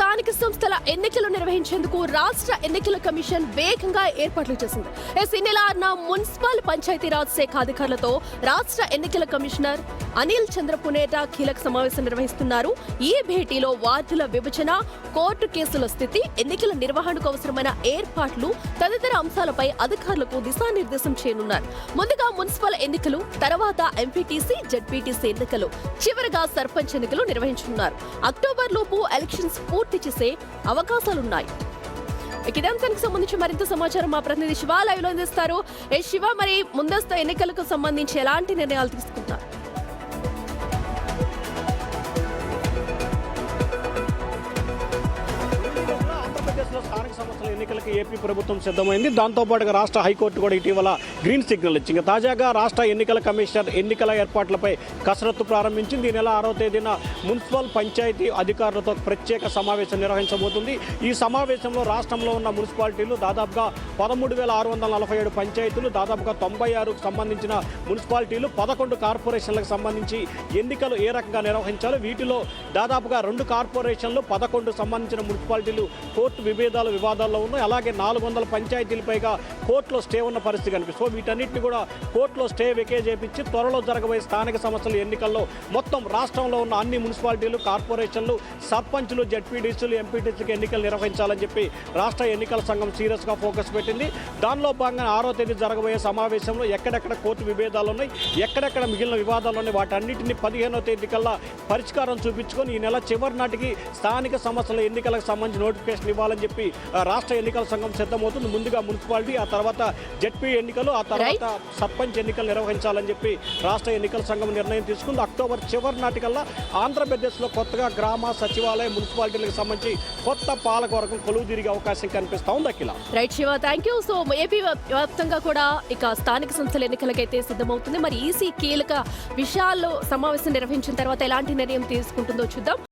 స్థానిక సంస్థల ఎన్నికలు నిర్వహించేందుకు రాష్ట్ర ఎన్నికల కమిషన్ వేగంగా ఏర్పాట్లు చేసింది. ఈ నెల 6న మున్సిపల్ పంచాయతీరాజ్ శాఖ అధికారులతో రాష్ట్ర ఎన్నికల కమిషనర్ అనిల్ చంద్ర పునేటా కీలక సమావేశం నిర్వహిస్తున్నారు. ఈ భేటీలో వార్డుల విభజన, కోర్టు కేసుల స్థితి, ఎన్నికల నిర్వహణకు అవసరమైన ఏర్పాట్లు తదితర అంశాలపై అధికారులకు దిశానిర్దేశం చేయనున్నారు. ముందుగా మున్సిపల్ ఎన్నికలు, తర్వాత ఎంపీటీసీ, జెడ్పీటీసీ ఎన్నికలు, చివరగా సర్పంచ్ ఎన్నికలు నిర్వహించనున్నారు. అక్టోబర్ లోపు ఎలక్షన్స్ పూర్తి చేసే అవకాశాలున్నాయి. ఇదంతానికి సంబంధించి మరింత సమాచారం మా ప్రతినిధి శివ లైవ్ లో అందిస్తారు. శివ, మరి ముందస్తు ఎన్నికలకు సంబంధించి ఎలాంటి నిర్ణయాలు తీసుకుంటున్నారు? స్థానిక సంస్థల ఎన్నికలకు ఏపీ ప్రభుత్వం సిద్ధమైంది. దాంతోపాటుగా రాష్ట్ర హైకోర్టు కూడా ఇటీవల గ్రీన్ సిగ్నల్ ఇచ్చింది. తాజాగా రాష్ట్ర ఎన్నికల కమిషనర్ ఎన్నికల ఏర్పాట్లపై కసరత్తు ప్రారంభించింది. ఈ నెల 6వ తేదీన మున్సిపల్ పంచాయతీ అధికారులతో ప్రత్యేక సమావేశం నిర్వహించబోతుంది. ఈ సమావేశంలో రాష్ట్రంలో ఉన్న మున్సిపాలిటీలు దాదాపుగా 13,647 పంచాయతీలు, దాదాపుగా 96కు సంబంధించిన మున్సిపాలిటీలు, 11 కార్పొరేషన్లకు సంబంధించి ఎన్నికలు ఏ రకంగా నిర్వహించాలో, వీటిలో దాదాపుగా 2 కార్పొరేషన్లు, 11 సంబంధించిన మున్సిపాలిటీలు కోర్టు వివాదాల్లో ఉన్నాయి. అలాగే 400 పంచాయతీల పైగా కోర్టులో స్టే ఉన్న పరిస్థితి కనిపిస్తుంది. సో వీటన్నిటిని కూడా కోర్టులో స్టే వెకే చేపించి త్వరలో జరగబోయే స్థానిక సంస్థల ఎన్నికల్లో మొత్తం రాష్ట్రంలో ఉన్న అన్ని మున్సిపాలిటీలు, కార్పొరేషన్లు, సర్పంచులు, జెడ్పీటీసీలు, ఎంపీటీసీకి ఎన్నికలు నిర్వహించాలని చెప్పి రాష్ట్ర ఎన్నికల సంఘం సీరియస్గా ఫోకస్ పెట్టింది. దానిలో భాగంగా 6వ తేదీ జరగబోయే సమావేశంలో ఎక్కడెక్కడ కోర్టు విభేదాలు ఉన్నాయి, ఎక్కడెక్కడ మిగిలిన వివాదాలు ఉన్నాయి, వాటన్నిటిని 15వ తేదీ కల్లా పరిష్కారం చూపించుకొని ఈ నెల చివరి నాటికి స్థానిక సంస్థల ఎన్నికలకు సంబంధించి నోటిఫికేషన్ ఇవ్వాలని చెప్పి రాష్ట్ర ఎన్నికల సంఘం సిద్ధమవుతుంది. ముందుగా మున్సిపాలిటీ, ఆ తర్వాత జెడ్పీ ఎన్నికలు, ఆ తర్వాత సర్పంచ్ ఎన్నికలు నిర్వహించాలని చెప్పి రాష్ట్ర ఎన్నికల సంఘం నిర్ణయం తీసుకుంది. అక్టోబర్ చివరి నాటికల్లా ఆంధ్రప్రదేశ్లో కొత్తగా గ్రామ, సచివాలయ, మున్సిపాలిటీలకు సంబంధించి కొత్త పాలకవర్గం కొలువు తిరిగే అవకాశం కనిపిస్తా ఉంది. Akhila, right Shiva, thank you. So AP వ్యాప్తంగా కూడా ఇక స్థానిక సంస్థల ఎన్నికలకైతే సిద్ధమవుతుంది. మరి ఈసీ కీలక విషయాల్లో సమావేశం నిర్వహించిన తర్వాత ఎలాంటి నిర్ణయం తీసుకుంటుందో చూద్దాం.